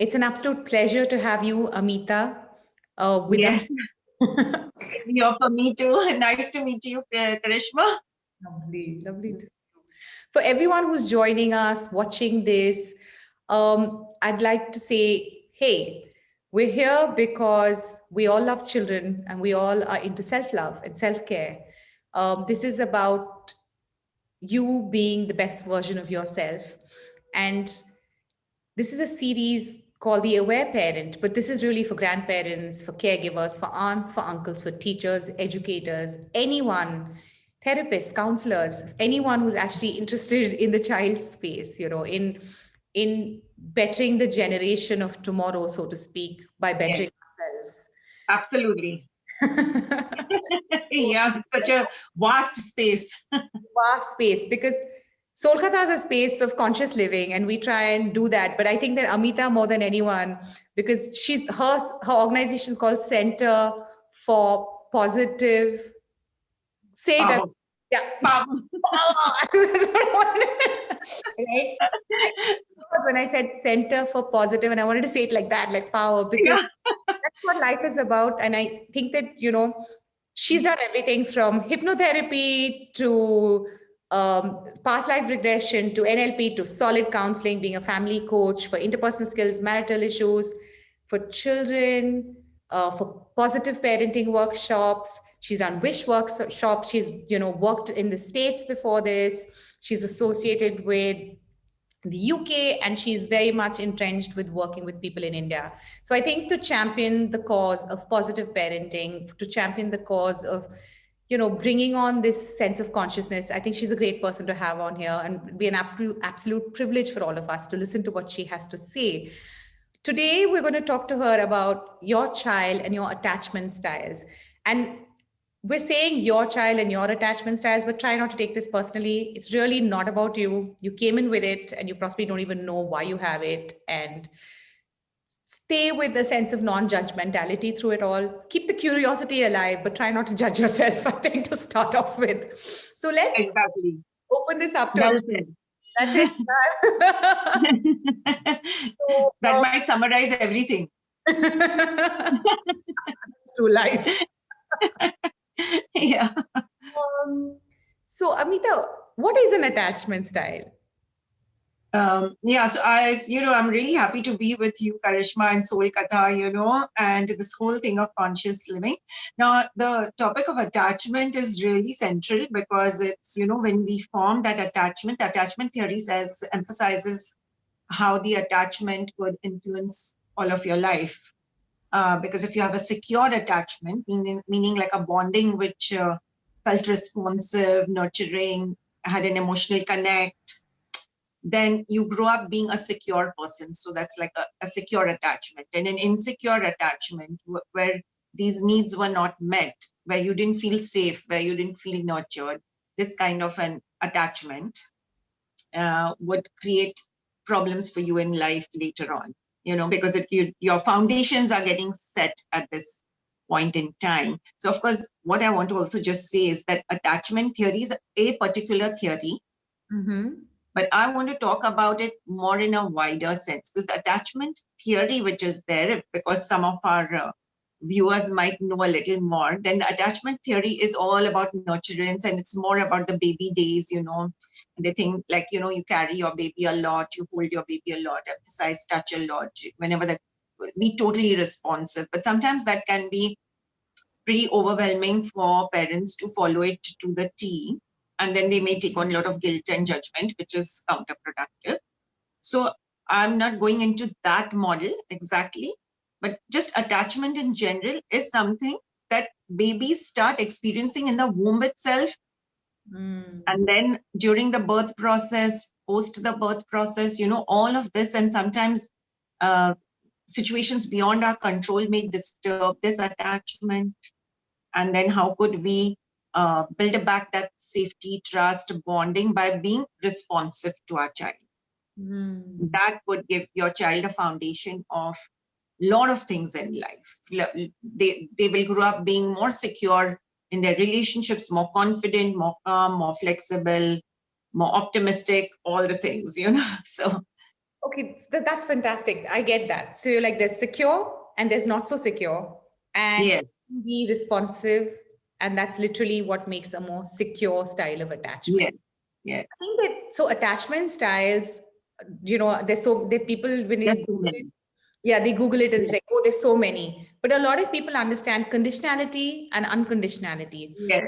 It's an absolute pleasure to have you, Amita, with us. Yes, here for me too. Nice to meet you, Karishma. Lovely, lovely to see you. For everyone who's joining us, watching this, I'd like to say, hey, we're here because we all love children and we all are into self love and self care. This is about you being the best version of yourself. And this is a series called The Aware Parent, but this is really for grandparents, for caregivers, for aunts, for uncles, for teachers, educators, anyone, therapists, counselors, anyone who's actually interested in the child's space, in bettering the generation of tomorrow, so to speak, by Yes, bettering ourselves. absolutely. Yeah, such a vast space. Vast space, because Kolkata is a space of conscious living, and we try and do that. But I think that Amita, more than anyone, because her organization is called Center for Positive. Say it, Power. yeah. Power. Right? When I said Center for Positive, and I wanted to say it like that, like power, because Yeah. that's what life is about. And I think that, she's done everything from hypnotherapy to past life regression to NLP to solid counseling, being a family coach for interpersonal skills, marital issues, for children, for positive parenting workshops. She's done wish workshops. She's, worked in the States before this. She's associated with the UK, and she's very much entrenched with working with people in India. So I think to champion the cause of positive parenting, to champion the cause of, bringing on this sense of consciousness, I think she's a great person to have on here, and it'd be an absolute privilege for all of us to listen to what she has to say. Today, we're going to talk to her about your child and your attachment styles. And we're saying your child and your attachment styles, but try not to take this personally. It's really not about you. You came in with it and you possibly don't even know why you have it. And stay with the sense of non-judgmentality through it all. Keep the curiosity alive, but try not to judge yourself, I think, to start off with. So let's Exactly. open this up to Well said. that's it. So, That might summarize everything. to life. Yeah. So, Amita, what is an attachment style? Yeah, so I'm really happy to be with you, Karishma and Soul Katha, and this whole thing of conscious living. Now, the topic of attachment is really central because it's, when we form that attachment theory emphasizes how the attachment could influence all of your life. Because if you have a secure attachment, meaning like a bonding which felt responsive, nurturing, had an emotional connect, then you grow up being a secure person. So that's like a secure attachment. And an insecure attachment where these needs were not met, where you didn't feel safe, where you didn't feel nurtured, this kind of an attachment would create problems for you in life later on, because your foundations are getting set at this point in time. So of course, what I want to also just say is that attachment theory is a particular theory. Mm-hmm. But I want to talk about it more in a wider sense, because the attachment theory, which is there, because some of our viewers might know a little more, then the attachment theory is all about nurturance, and it's more about the baby days, and they think like, you carry your baby a lot, you hold your baby a lot, emphasize touch a lot, whenever that, be totally responsive. But sometimes that can be pretty overwhelming for parents to follow it to the T. And then they may take on a lot of guilt and judgment, which is counterproductive. So I'm not going into that model exactly, but just attachment in general is something that babies start experiencing in the womb itself. And then during the birth process, post the birth process, all of this. And sometimes situations beyond our control may disturb this attachment. And then how could we build back that safety, trust, bonding by being responsive to our child? That would give your child a foundation of a lot of things in life. They will grow up being more secure in their relationships, more confident, more calm, more flexible, more optimistic, all the things, So Okay, that's fantastic. I get that. So you're like, there's secure and there's not so secure, and Yes, be responsive, and that's literally what makes a more secure style of attachment. yes, yes. I think that so attachment styles, there's so there people when There's you too Google it, many. yeah, they Google it and it's Yes, like, oh, there's so many. But a lot of people understand conditionality and unconditionality. yes.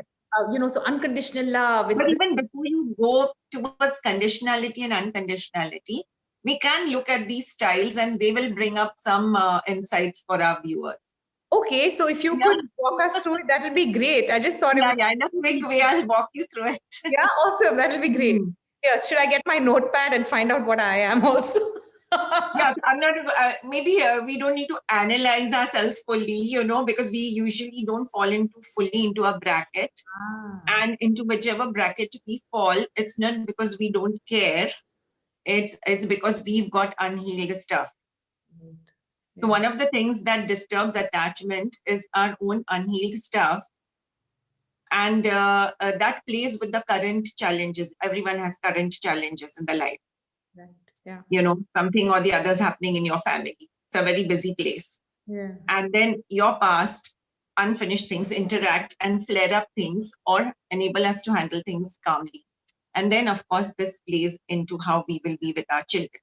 So unconditional love, it's But the, even before you go towards conditionality and unconditionality, we can look at these styles and they will bring up some insights for our viewers. okay. So if you Yeah, could walk us through it, that'll be great. I just thought it yeah, would yeah. In a quick way, I'll walk you through it. Yeah, awesome. That'll be great. Hmm. Yeah, should I get my notepad and find out what I am also? Yeah, I'm not, maybe we don't need to analyze ourselves fully, because we usually don't fall fully into a bracket. And into whichever bracket we fall, it's not because we don't care. It's because we've got unhealed stuff. So one of the things that disturbs attachment is our own unhealed stuff. And that plays with the current challenges. Everyone has current challenges in their life. Yeah. Something or the others happening in your family. It's a very busy place. Yeah. And then your past unfinished things interact and flare up things or enable us to handle things calmly. And then, of course, this plays into how we will be with our children.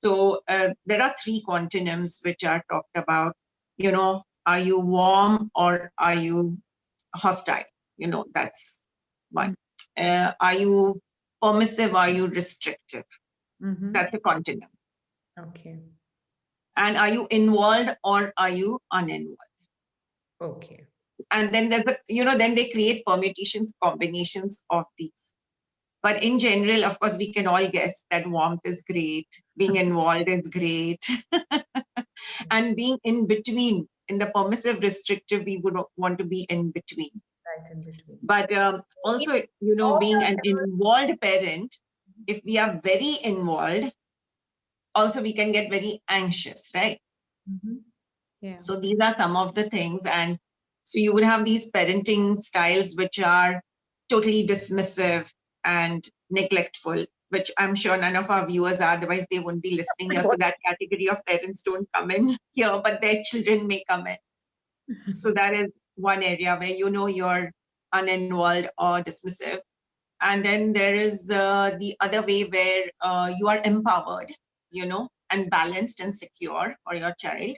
So there are 3 quantonyms which are talked about. Are you warm or are you hostile? That's one. Are you permissive? Are you restrictive? That's a contonym. Okay. And are you involved or are you uninvolved? Okay. And then then they create permutations, combinations of these. But in general, of course, we can all guess that warmth is great, being involved is great. And being in between, in the permissive, restrictive, we would want to be in between. Right in between. But also, being an involved parent, if we are very involved, also we can get very anxious, right? Yeah. So these are some of the things. And so you would have these parenting styles which are totally dismissive and neglectful, which I'm sure none of our viewers are, otherwise they wouldn't be listening here. So that category of parents don't come in here, but their children may come in. So that is one area where you're uninvolved or dismissive. And then there is the other way where you are empowered, and balanced and secure for your child.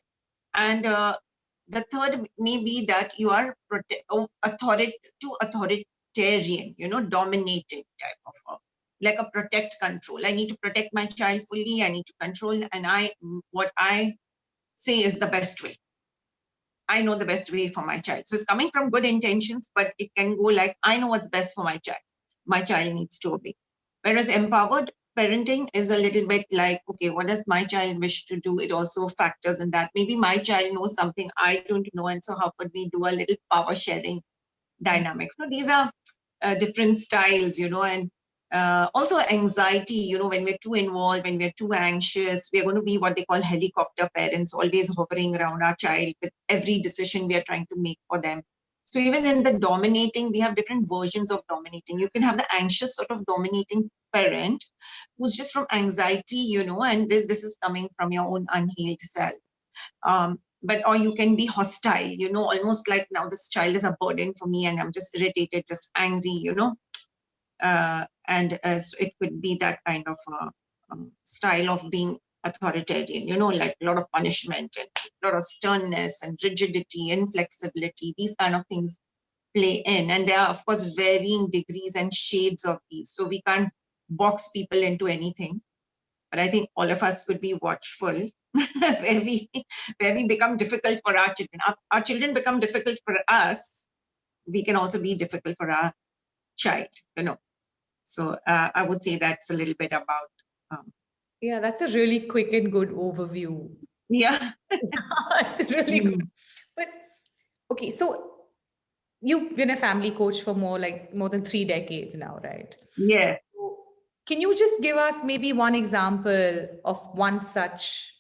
And the third may be that you are authoritarian, dominating type of like a protect control. I need to protect my child fully. I need to control, and what I say is the best way. I know the best way for my child. So it's coming from good intentions, but it can go like, I know what's best for my child. My child needs to obey. Whereas empowered parenting is a little bit like, okay, what does my child wish to do? It also factors in that. Maybe my child knows something I don't know. And so how could we do a little power sharing dynamics? So these are different styles, and also anxiety, when we're too involved, when we're too anxious, we're going to be what they call helicopter parents, always hovering around our child with every decision we are trying to make for them. So even in the dominating, we have different versions of dominating. You can have the anxious sort of dominating parent who's just from anxiety, and this is coming from your own unhealed self. Or you can be hostile, almost like, now this child is a burden for me and I'm just irritated, just angry, and so it could be that kind of style of being authoritarian, like a lot of punishment and a lot of sternness and rigidity, inflexibility, these kind of things play in. And there are, of course, varying degrees and shades of these. So we can't box people into anything. But I think all of us could be watchful where we become difficult for our children. Our children become difficult for us. We can also be difficult for our child, So I would say that's a little bit about. Yeah, that's a really quick and good overview. Yeah. It's really good. But okay, so you've been a family coach for more than 3 decades now, right? Yeah. Can you just give us maybe one example of one such,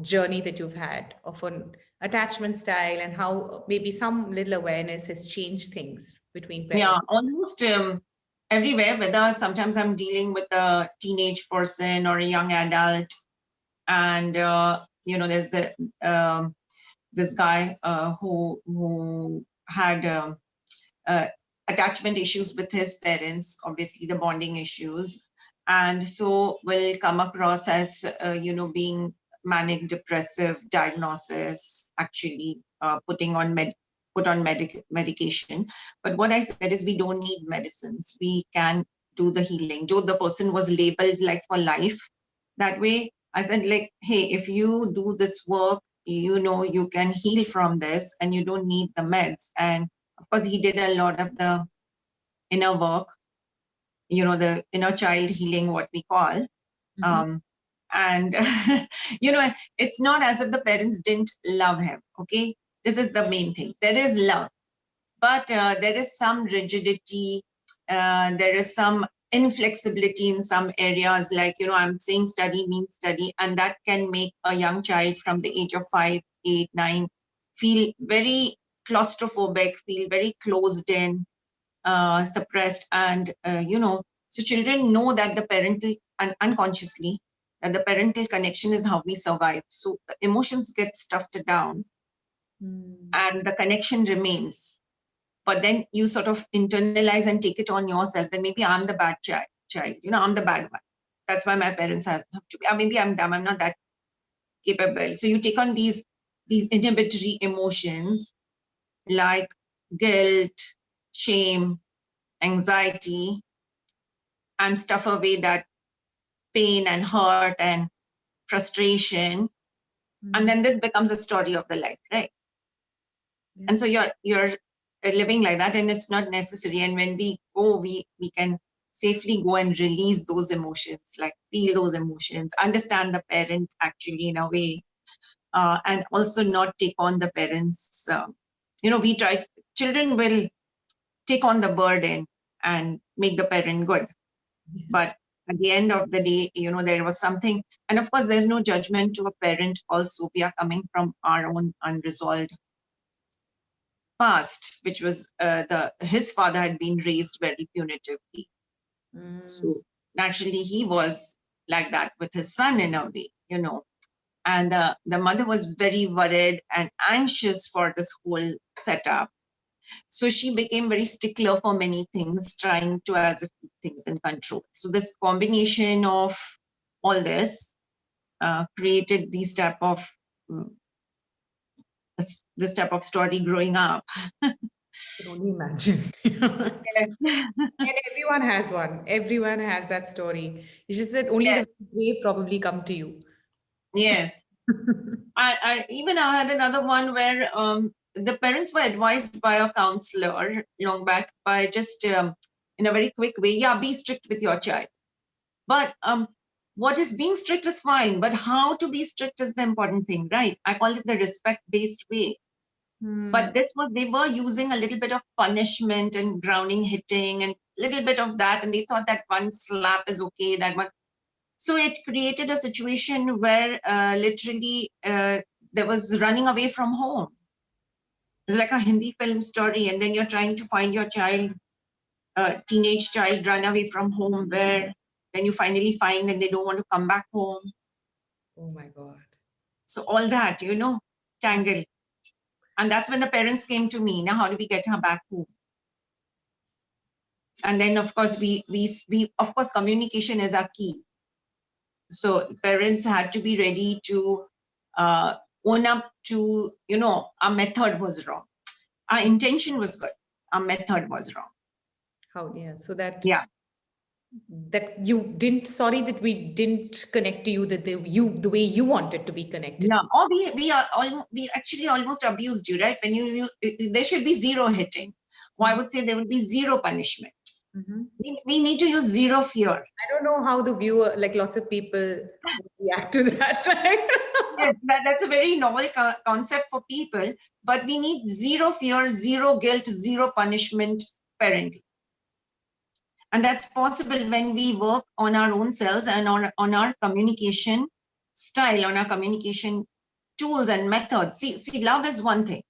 journey that you've had of an attachment style and how maybe some little awareness has changed things between parents? Yeah, almost everywhere, whether sometimes I'm dealing with a teenage person or a young adult, and there's this guy who had attachment issues with his parents, obviously the bonding issues, and so will come across as being manic depressive diagnosis, actually put on medication. But what I said is, we don't need medicines, we can do the healing. Though the person was labeled like for life that way, I said, like, hey, if you do this work, you can heal from this and you don't need the meds. And of course, he did a lot of the inner work, the inner child healing, what we call. Mhm. And, it's not as if the parents didn't love him. Okay. This is the main thing. There is love, but there is some rigidity. There is some inflexibility in some areas. Like, I'm saying study means study, and that can make a young child from the age of 5, 8, 9 feel very claustrophobic, feel very closed in, suppressed. And, so children know that the parental, unconsciously, that the parental connection is how we survive. So the emotions get stuffed down Mm. and the connection remains. But then you sort of internalize and take it on yourself. Then maybe I'm the bad child, I'm the bad one. That's why my parents have to be, or maybe I'm dumb, I'm not that capable. So you take on these inhibitory emotions like guilt, shame, anxiety, and stuff away that pain and hurt and frustration. And then this becomes a story of the life, right? Yeah. And so you're living like that, and it's not necessary. And when we go, we can safely go and release those emotions, like feel those emotions, understand the parent actually in a way, and also not take on the parents. Children will take on the burden and make the parent good. Yes. But at the end of the day, there was something, and of course, there's no judgment to a parent. Also, we are coming from our own unresolved past, which was his father had been raised very punitively. Mm. So naturally, he was like that with his son in a way, And the mother was very worried and anxious for this whole setup. So she became very stickler for many things, trying to as if keep things in control. So this combination of all this created mm, this type of story growing up. I can only imagine. And everyone has one. Everyone has that story. It's just that only Yes, the brave probably come to you. yes. I had another one where the parents were advised by a counselor long back by just in a very quick way, yeah, be strict with your child. But what is being strict is fine, but how to be strict is the important thing, right? I call it the respect-based way. But they were using a little bit of punishment and grounding, hitting, and a little bit of that, and they thought that one slap is okay, that one. So it created a situation where literally there was running away from home. It's like a Hindi film story, and then you're trying to find your child, teenage child, run away from home, where then you finally find and they don't want to come back home. Oh my God. So all that, tangle. And that's when the parents came to me. Now, how do we get her back home? And then, of course, we of course, communication is our key. So parents had to be ready to own up to, our method was wrong. Our intention was good. Our method was wrong. How, yeah. So that Yeah. that you didn't, sorry that we didn't connect to you, that the way you wanted to be connected. Yeah. Or we actually almost abused you, right? When there should be zero hitting. Or I would say there would be zero punishment. Mhm. We need to use zero fear. I don't know how the viewer, like lots of people react to that. Yes, that's a very novel concept for people, but we need zero fear, zero guilt, zero punishment parenting. And that's possible when we work on our own selves and on our communication style, on our communication tools and methods. See, love is one thing.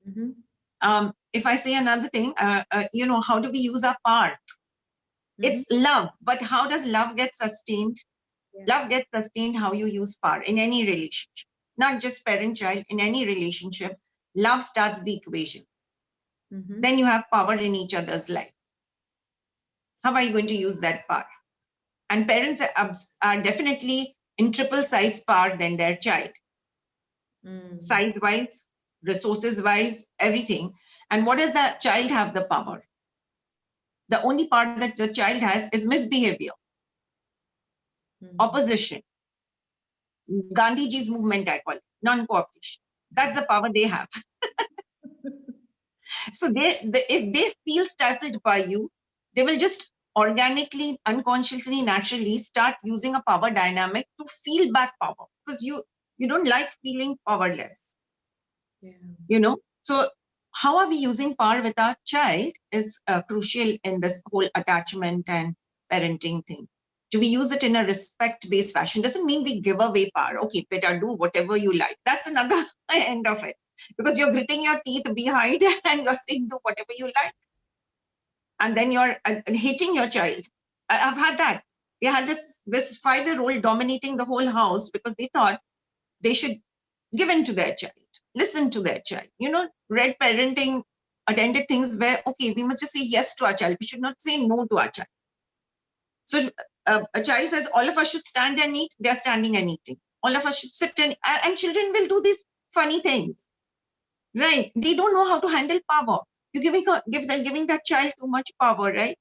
Mhm. If I say another thing, how do we use our power? It's love, but how does love get sustained? Yeah. Love gets sustained how you use power in any relationship, not just parent-child, in any relationship. Love starts the equation. Then you have power in each other's life. How are you going to use that power? And parents are definitely in triple size power than their child. Size-wise, resources-wise, everything. And what does the child have the power? The only part that the child has is misbehavior, opposition. Gandhiji's movement, I call it, non-cooperation. That's the power they have. So if they feel stifled by you, they will just organically, unconsciously, naturally start using a power dynamic to feel back power, because you don't like feeling powerless. Yeah. So how are we using power with our child is crucial in this whole attachment and parenting thing. Do we use it in a respect-based fashion? Doesn't mean we give away power. Okay, Peter, do whatever you like. That's another end of it. Because you're gritting your teeth behind and you're saying, do whatever you like. And then you're hating your child. I've had that. They had this 5-year-old dominating the whole house because they thought they should give in to their child, listen to their child. Red parenting attended things where, okay, we must just say yes to our child. We should not say no to our child. So a child says, all of us should stand and eat. They're standing and eating. All of us should sit and children will do these funny things, right? They don't know how to handle power. You're giving that child too much power, right?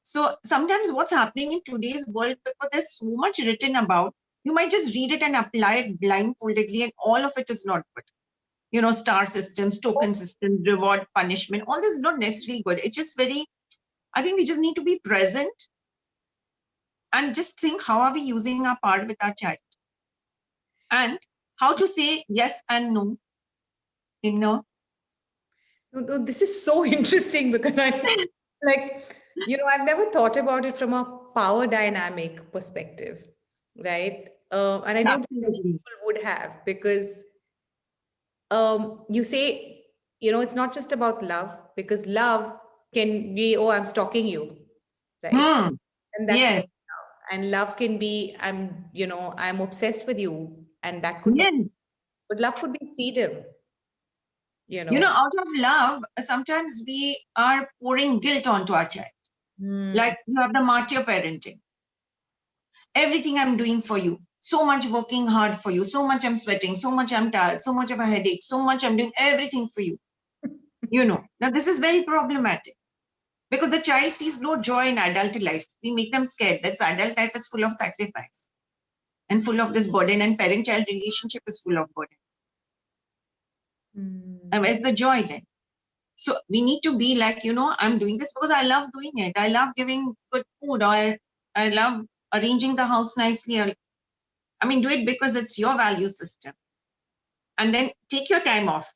So sometimes what's happening in today's world, because there's so much written about, you might just read it and apply it blindfoldedly, and all of it is not good. Star systems, token systems, reward, punishment, all this is not necessarily good. It's just I think we just need to be present and just think, how are we using our power with our child? And how to say yes and no. This is so interesting because I'm like, I've never thought about it from a power dynamic perspective, right? And I don't think many Absolutely. people would have, because you say, it's not just about love, because love can be, oh, I'm stalking you, right? And that could Yes. be love. And love can be, I'm obsessed with you, and that could be. Yes. But love could be freedom, Out of love, sometimes we are pouring guilt onto our child. Like you have the martyr parenting. Everything I'm doing for you, so much working hard for you, so much I'm sweating, so much I'm tired, so much of a headache, so much I'm doing everything for you. Now this is very problematic because the child sees no joy in adult life. We make them scared that adult life is full of sacrifice and full of this burden, and parent-child relationship is full of burden. And where's the joy then? So we need to be like, I'm doing this because I love doing it. I love giving good food, or I love arranging the house nicely. Do it because it's your value system. And then take your time off.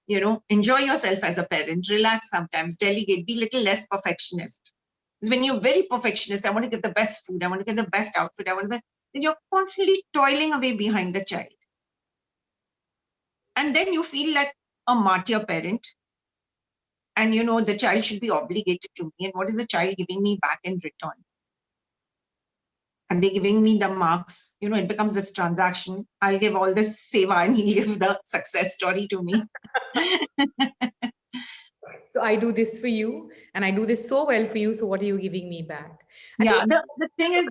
Enjoy yourself as a parent, relax sometimes, delegate, be a little less perfectionist. Because when you're very perfectionist, I want to give the best food, I want to get the best outfit, then you're constantly toiling away behind the child. And then you feel like a martyr parent. And the child should be obligated to me. And what is the child giving me back in return? And they giving me the marks. It becomes this transaction. I'll give all this seva and he'll give the success story to me. So I do this for you, and I do this so well for you. So what are you giving me back? Yeah, the thing is,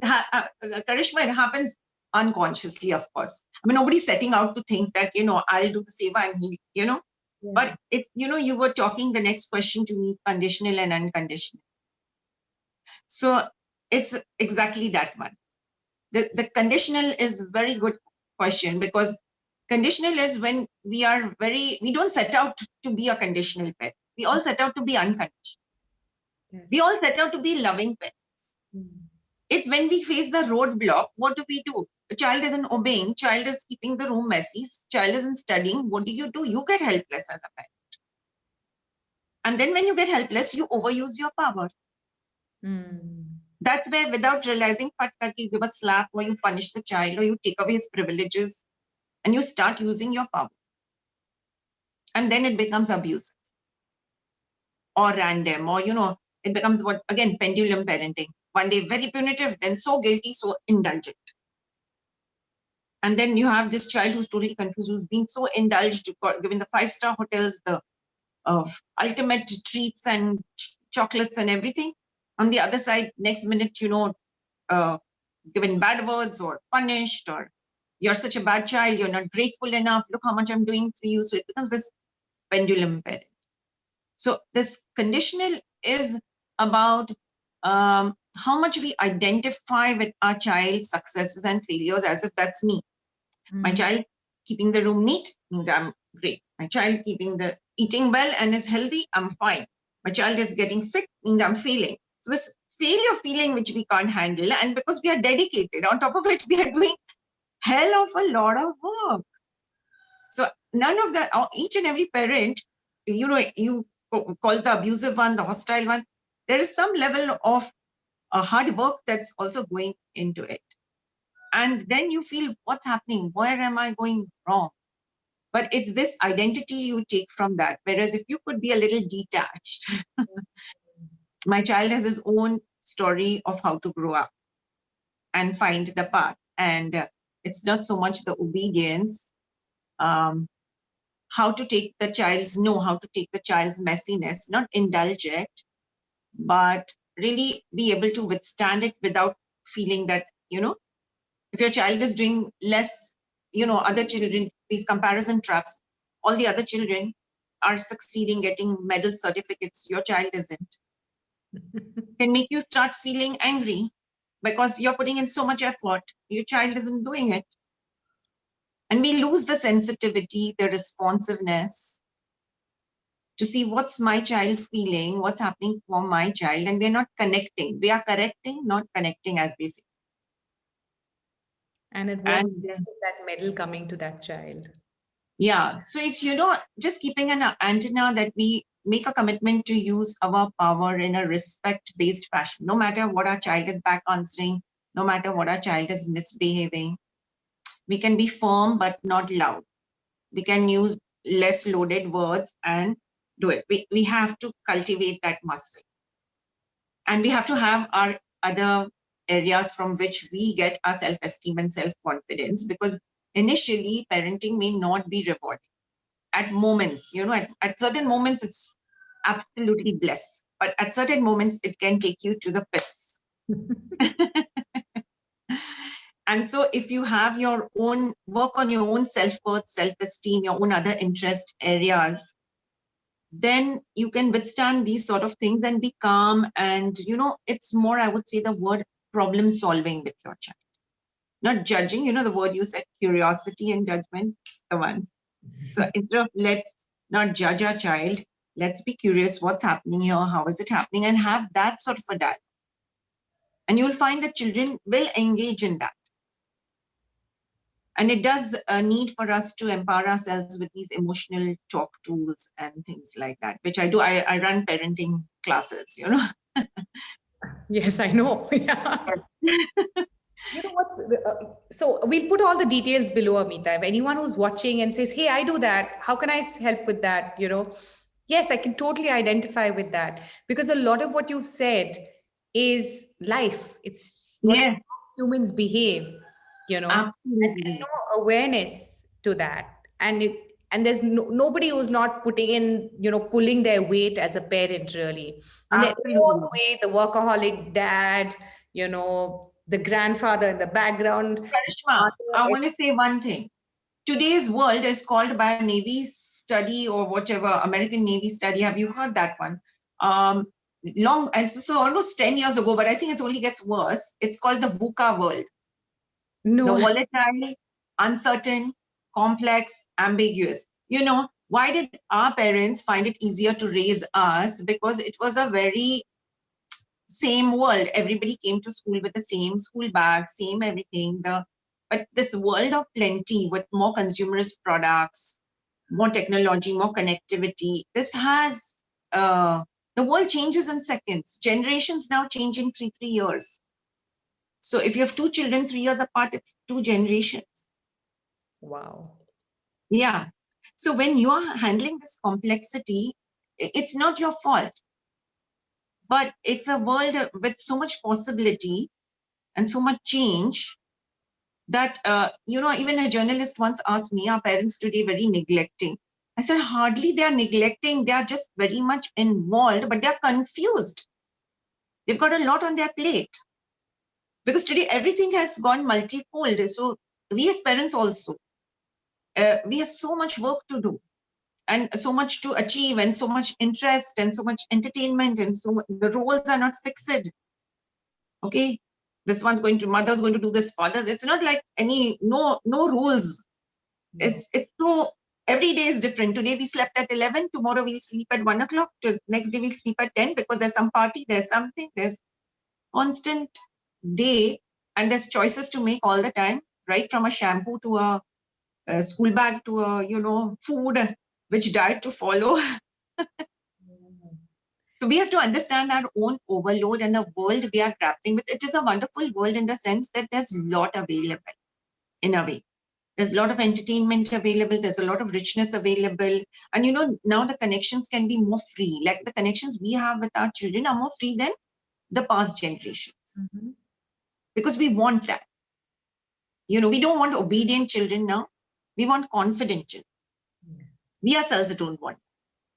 Karishma, it happens unconsciously, of course. Nobody's setting out to think that, I'll do the seva and he, Yeah. But if, you were talking the next question to me, conditional and unconditional. So it's exactly that one. The conditional is very good question, because conditional is when we don't set out to be a conditional parent. We all set out to be unconditional. Yes. We all set out to be loving parents. If when we face the roadblock, what do? A child isn't obeying, child is keeping the room messy, child isn't studying, what do? You get helpless as a parent. And then when you get helpless, you overuse your power. That's where, without realizing, you give a slap, or you punish the child, or you take away his privileges, and you start using your power. And then it becomes abusive or random, or, it becomes what, again, pendulum parenting. One day very punitive, then so guilty, so indulgent. And then you have this child who's totally confused, who's being so indulged, given the 5-star hotels, the ultimate treats and chocolates and everything. On the other side, next minute, given bad words or punished, or you're such a bad child, you're not grateful enough, look how much I'm doing for you. So it becomes this pendulum parent. So this conditional is about how much we identify with our child's successes and failures as if that's me. My child keeping the room neat means I'm great. My child eating well and is healthy, I'm fine. My child is getting sick means I'm failing. So this failure feeling which we can't handle, and because we are dedicated, on top of it, we are doing hell of a lot of work. So none of that, each and every parent, you call the abusive one, the hostile one, there is some level of hard work that's also going into it. And then you feel, what's happening? Where am I going wrong? But it's this identity you take from that. Whereas if you could be a little detached, my child has his own story of how to grow up and find the path. And it's not so much the obedience, how to take the child's messiness, not indulge it, but really be able to withstand it without feeling that, if your child is doing less, other children, these comparison traps, all the other children are succeeding, getting medal certificates, your child isn't. Can make you start feeling angry because you're putting in so much effort, your child isn't doing it. And we lose the sensitivity, the responsiveness to see what's my child feeling, what's happening for my child, and we're not connecting. We are correcting, not connecting, as they say. And at what is that medal coming to that child? Yeah, so it's, just keeping an antenna that we make a commitment to use our power in a respect-based fashion, no matter what our child is back answering, no matter what our child is misbehaving. We can be firm, but not loud. We can use less loaded words and do it. We have to cultivate that muscle. And we have to have our other areas from which we get our self-esteem and self-confidence, because initially parenting may not be rewarding. At moments, at certain moments, it's absolutely bliss. But at certain moments, it can take you to the pits. And so if you have your own work on your own self-worth, self-esteem, your own other interest areas, then you can withstand these sort of things and be calm. And, it's more, I would say, the word problem solving with your child. Not judging, the word you said, curiosity and judgment, the one. So instead of let's not judge our child, let's be curious what's happening here, how is it happening, and have that sort of a dialogue. And you'll find that children will engage in that. And it does need for us to empower ourselves with these emotional talk tools and things like that, which I do. I run parenting classes, Yes, I know. Yeah. So we'll put all the details below, Amita. If anyone who's watching and says, hey, I do that, how can I help with that? Yes, I can totally identify with that, because a lot of what you've said is life. It's what humans behave, Absolutely. and there's no awareness to that. And there's nobody who's not putting in, pulling their weight as a parent, really. And their own way, the workaholic dad, the grandfather in the background. Karishma, I want to say one thing. Today's world is called by a Navy study or whatever, American Navy study. Have you heard that one? And so almost 10 years ago, but I think it only gets worse. It's called the VUCA world. No. The volatile, uncertain, complex, ambiguous. Why did our parents find it easier to raise us? Because it was a very same world. Everybody came to school with the same school bag, same everything. But this world of plenty with more consumerist products, more technology, more connectivity, this has, the world changes in seconds. Generations now change in three years. So if you have two children 3 years apart, it's 2 generations. Wow. Yeah. So when you are handling this complexity, it's not your fault. But it's a world with so much possibility and so much change that, even a journalist once asked me, are parents today very neglecting? I said, hardly they are neglecting. They are just very much involved, but they are confused. They've got a lot on their plate because today everything has gone multifold. So we as parents also, we have so much work to do and so much to achieve and so much interest and so much entertainment, and so the roles are not fixed. Okay, this one's going to, mother's going to do this, father's. It's not like no rules. It's so, every day is different. Today we slept at 11, tomorrow we'll sleep at 1 o'clock, next day we'll sleep at 10 because there's some party, there's something, there's constant day, and there's choices to make all the time, right from a shampoo to a school bag to a food, which diet to follow. So we have to understand our own overload and the world we are grappling with. It is a wonderful world in the sense that there's a lot available in a way. There's a lot of entertainment available. There's a lot of richness available. And now the connections can be more free. Like the connections we have with our children are more free than the past generations. Mm-hmm. Because we want that. We don't want obedient children now. We want confident children. Yeah. We ourselves don't want.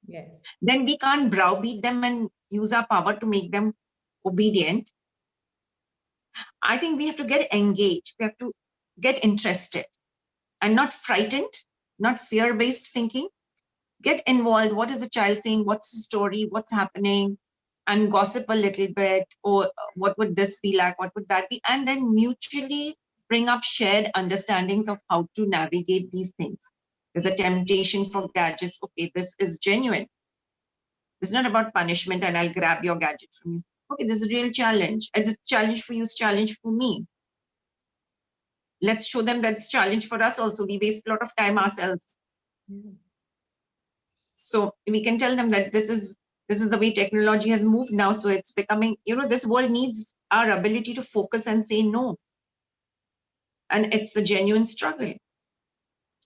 Yes. Then we can't browbeat them and use our power to make them obedient. I think we have to get engaged. We have to get interested and not frightened, not fear-based thinking. Get involved. What is the child saying? What's the story? What's happening? And gossip a little bit. Or what would this be like? What would that be? And then mutually bring up shared understandings of how to navigate these things. There's a temptation for gadgets. Okay, this is genuine. It's not about punishment and I'll grab your gadget from you. Okay, this is a real challenge. It's a challenge for you, it's a challenge for me. Let's show them that's a challenge for us also. We waste a lot of time ourselves. Yeah. So we can tell them that this is the way technology has moved now. So it's becoming, this world needs our ability to focus and say no. And it's a genuine struggle.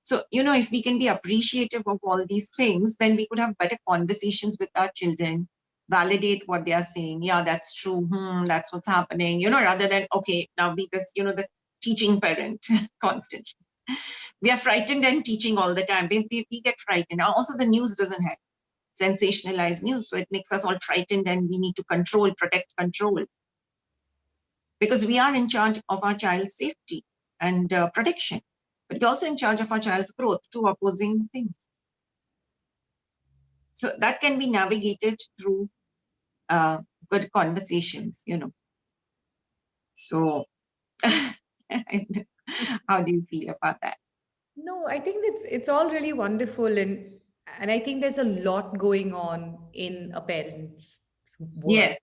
So, if we can be appreciative of all these things, then we could have better conversations with our children, validate what they are saying. Yeah, that's true. That's what's happening, rather than, okay, now be this, the teaching parent constantly. We are frightened and teaching all the time. We get frightened. Also, the news doesn't have sensationalized news. So it makes us all frightened and we need to protect, control. Because we are in charge of our child's safety and protection. But we're also in charge of our child's growth, two opposing things. So that can be navigated through good conversations, So how do you feel about that? No, I think it's all really wonderful, and I think there's a lot going on in a parent's world. Yes.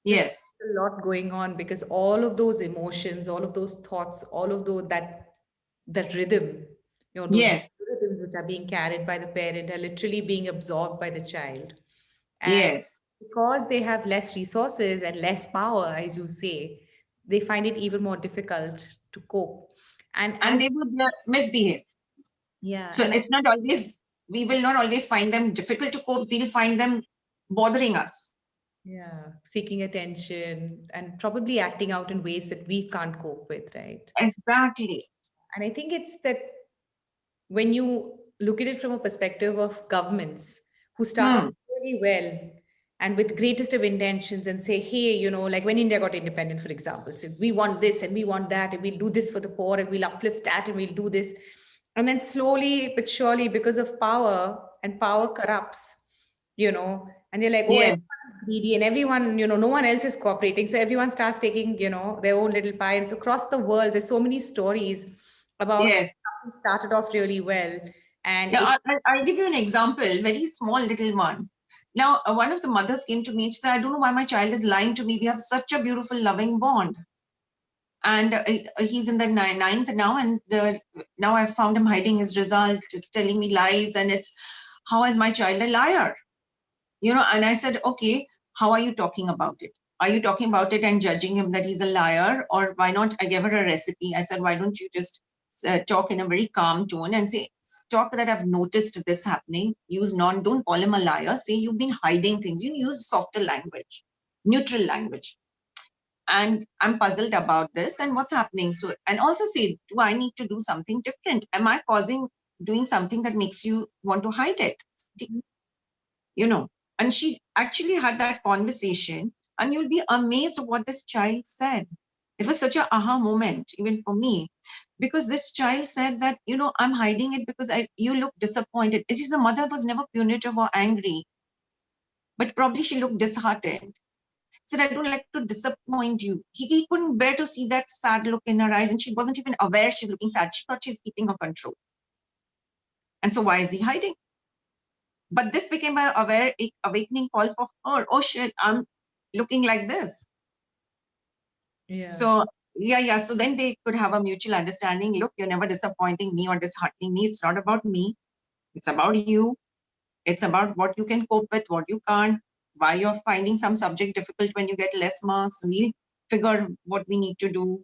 Yes. A lot going on because all of those emotions, all of those thoughts, all of those that rhythm, those Yes. rhythms which are being carried by the parent are literally being absorbed by the child. And Yes. because they have less resources and less power, as you say, they find it even more difficult to cope. And And as they would misbehave. yeah, So and it's not always, we will not always find them difficult to cope. We'll find them bothering us. yeah, seeking attention and probably acting out in ways that we can't cope with, right? Exactly. And I think it's that when you look at it from a perspective of governments who start off really well and with greatest of intentions and say, hey, like when India got independent, for example, so we want this and we want that, and we'll do this for the poor and we'll uplift that and we'll do this. And then slowly but surely, because of power, and power corrupts, and they're like, oh, Yes. everyone's greedy and everyone, no one else is cooperating. So everyone starts taking, their own little pie. And so across the world, there's so many stories about Yes. something started off really well. And Yeah, I'll give you an example, very small little one. Now, one of the mothers came to me and she said, I don't know why my child is lying to me. We have such a beautiful, loving bond. And he's in the ninth now, and now I found him hiding his result, telling me lies. And it's, how is my child a liar? And I said, okay, how are you talking about it? Are you talking about it and judging him that he's a liar? Or why not? I gave her a recipe. I said, why don't you just talk in a very calm tone and say, talk that I've noticed this happening. Don't call him a liar. Say you've been hiding things. You use softer language. neutral language. And I'm puzzled about this and what's happening. So, and also say, do I need to do something different? Am I doing something that makes you want to hide it? You know, and she actually had that conversation, and you'll be amazed at what this child said. It was such a aha moment, even for me, because this child said that, I'm hiding it because you look disappointed. It's just the mother was never punitive or angry, but probably she looked disheartened. Said, I don't like to disappoint you. He couldn't bear to see that sad look in her eyes, and she wasn't even aware she's looking sad. She thought she's keeping her control. And so why is he hiding? But this became an awakening call for her. Oh shit, I'm looking like this. Yeah. So yeah. So then they could have a mutual understanding. Look, you're never disappointing me or disheartening me. It's not about me. It's about you. It's about what you can cope with, what you can't, why you're finding some subject difficult when you get less marks. We figure what we need to do.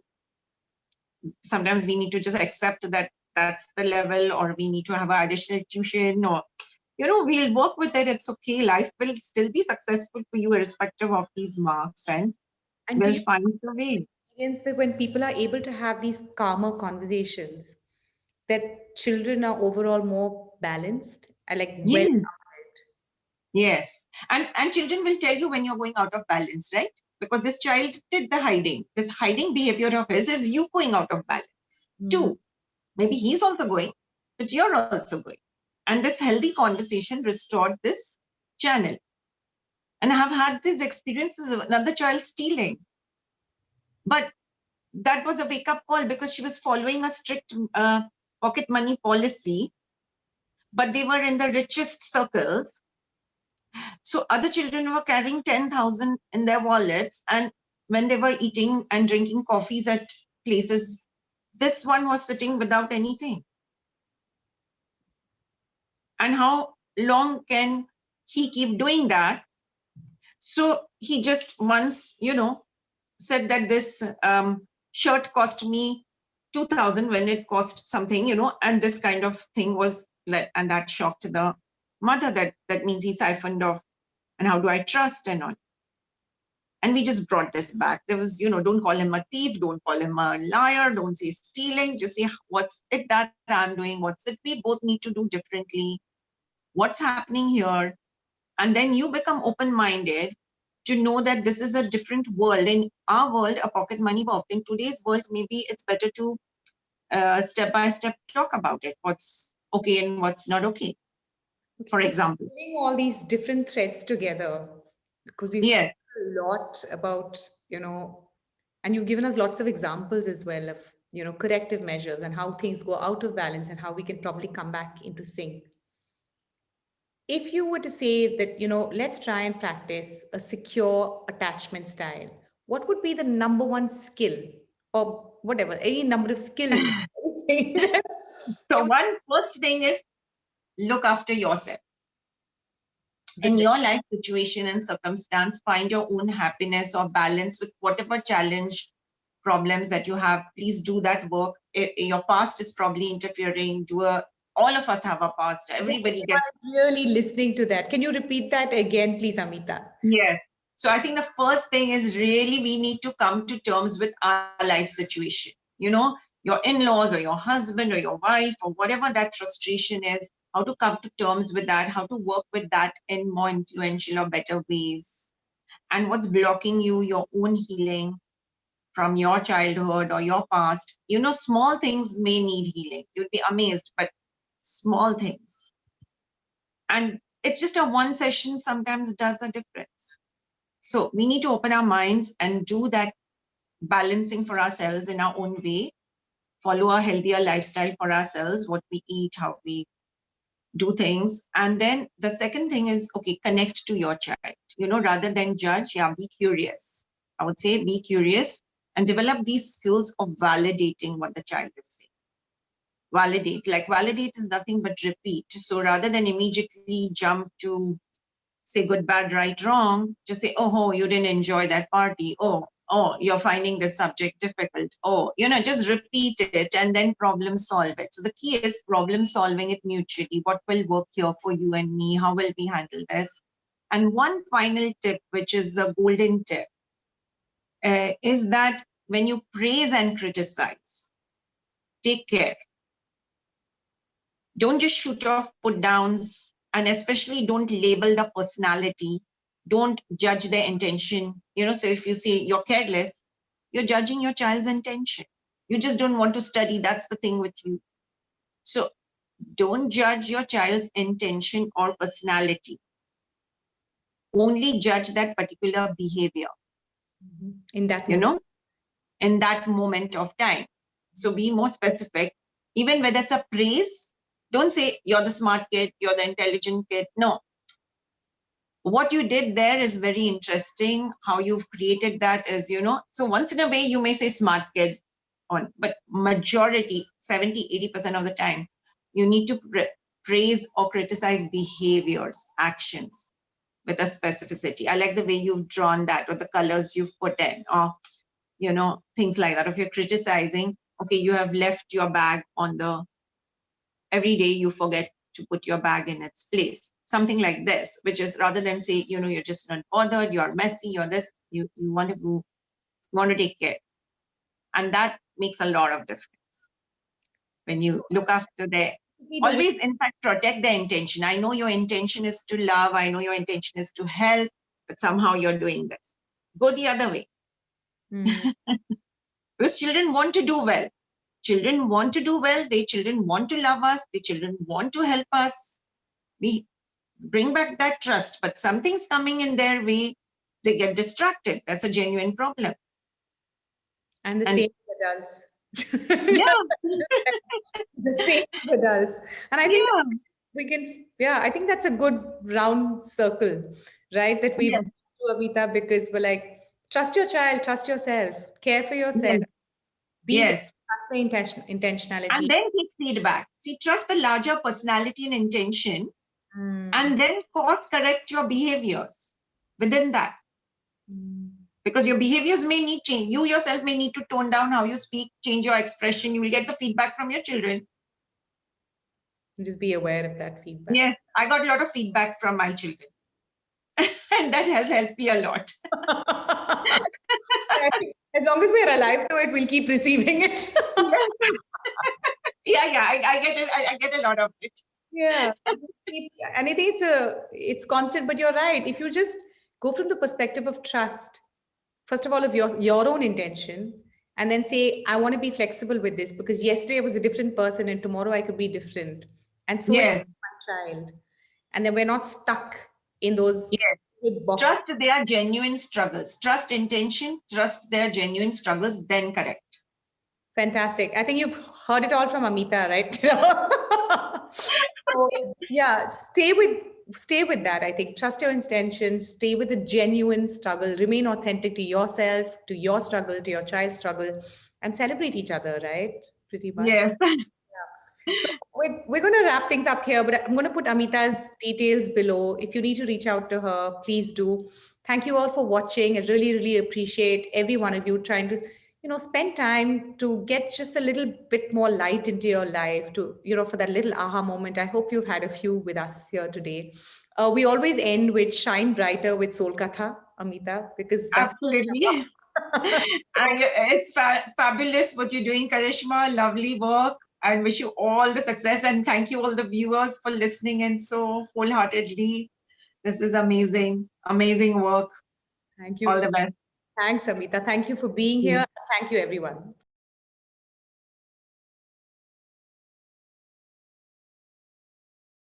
Sometimes we need to just accept that that's the level, or we need to have an additional tuition, or we'll work with it. It's okay. Life will still be successful for you irrespective of these marks, and And do we'll you find a way. experience that when people are able to have these calmer conversations, that children are overall more balanced and like well Yes. rounded? Yes. And children will tell you when you're going out of balance, right? Because this child did the hiding. This hiding behavior of his is you going out of balance. Two, maybe he's also going, but you're also going. And this healthy conversation restored this channel. And I have had these experiences of another child stealing. But that was a wake-up call because she was following a strict pocket money policy, but they were in the richest circles. So other children were carrying 10,000 in their wallets, and when they were eating and drinking coffees at places, this one was sitting without anything. And how long can he keep doing that? So he just once, said that this shirt cost me 2,000 when it cost something, and this kind of thing was like, and that shocked the mother. That means he siphoned off. And how do I trust and all? And we just brought this back. There was, don't call him a thief, don't call him a liar, don't say stealing, just say, what's it that I'm doing? What's it we both need to do differently? What's happening here? And then you become open-minded to know that this is a different world. In our world, a pocket money world. In today's world, maybe it's better to step-by-step talk about it. What's okay and what's not okay, for So example. putting all these different threads together, because we've Yes. spoken a lot about, and you've given us lots of examples as well of, corrective measures and how things go out of balance and how we can probably come back into sync. If you were to say that, let's try and practice a secure attachment style, what would be the number one skill or whatever, any number of skills? anything that So you- one first thing is look after yourself. In your life situation and circumstance, find your own happiness or balance with whatever challenge, problems that you have. Please do that work. Your past is probably interfering. All of us have a past. Everybody gets. I'm really listening to that. Can you repeat that again, please, Amita? Yes. So I think the first thing is really we need to come to terms with our life situation. Your in-laws or your husband or your wife or whatever that frustration is, how to come to terms with that, how to work with that in more influential or better ways. And what's blocking you, your own healing from your childhood or your past. Small things may need healing. You'd be amazed, but small things. And it's just a one session sometimes does a difference. So we need to open our minds and do that balancing for ourselves in our own way, follow a healthier lifestyle for ourselves, what we eat, how we do things. And then the second thing is, okay, connect to your child, rather than judge, be curious. I would say be curious and develop these skills of validating what the child is saying. Validate is nothing but repeat. So rather than immediately jump to say good, bad, right, wrong, just say, oh, you didn't enjoy that party. Oh, you're finding this subject difficult. Oh, just repeat it and then problem solve it. So the key is problem solving it mutually. What will work here for you and me? How will we handle this? And one final tip, which is the golden tip, is that when you praise and criticize, take care. Don't just shoot off put downs, and especially don't label the personality. Don't judge their intention. So if you say you're careless, you're judging your child's intention. You just don't want to study. That's the thing with you. So don't judge your child's intention or personality. Only judge that particular behavior. In that in that moment of time. So be more specific. Even whether it's a praise, don't say you're the smart kid, you're the intelligent kid. No. What you did there is very interesting. How you've created that is, so once in a way you may say smart kid but majority, 70-80% of the time, you need to praise or criticize behaviors, actions with a specificity. I like the way you've drawn that, or the colors you've put in, or things like that. If you're criticizing, okay, you have left your bag every day you forget to put your bag in its place. Something like this, which is rather than say, you're just not bothered, you're messy, you're this, you want to take care. And that makes a lot of difference. When you look after always, in fact, protect the intention. I know your intention is to love, I know your intention is to help, but somehow you're doing this. Go the other way. Because children want to do well. Children want to do well. Children want to love us. Children want to help us. We bring back that trust, but something's coming in their way. They get distracted. That's a genuine problem. And the same with adults. Yeah. The same with adults. And I think we can, I think that's a good round circle, right? That we've to Amita, because we're like, trust your child, trust yourself, care for yourself. Trust the intentionality. And then take feedback. See, trust the larger personality and intention, and then course correct your behaviors within that. Because your behaviors may need change. You yourself may need to tone down how you speak, change your expression. You will get the feedback from your children. Just be aware of that feedback. Yes, I got a lot of feedback from my children. And that has helped me a lot. As long as we're alive to it, we'll keep receiving it. I get it. I get a lot of it. Yeah. And I think it's constant, but you're right. If you just go from the perspective of trust, first of all, of your own intention, and then say, I want to be flexible with this because yesterday I was a different person and tomorrow I could be different. And so is my child. And then we're not stuck in those boxes. Trust their genuine struggles. Trust intention, trust their genuine struggles, then correct. Fantastic. I think you've heard it all from Amita, right? So, stay with that. I think trust your intentions, stay with the genuine struggle, remain authentic to yourself, to your struggle, to your child's struggle, and celebrate each other, right? Pretty much. Yes. So we're going to wrap things up here, but I'm going to put Amita's details below. If you need to reach out to her, please do. Thank you all for watching. I really, really appreciate every one of you trying to, spend time to get just a little bit more light into your life to, for that little aha moment. I hope you've had a few with us here today. We always end with Shine Brighter with Soul Katha, Amita, because that's absolutely. It's fabulous what you're doing, Karishma. Lovely work. I wish you all the success, and thank you all the viewers for listening in so wholeheartedly. This is amazing, amazing work. Thank you. All the best. Thanks, Amita. Thank you for being here. Thank you, everyone.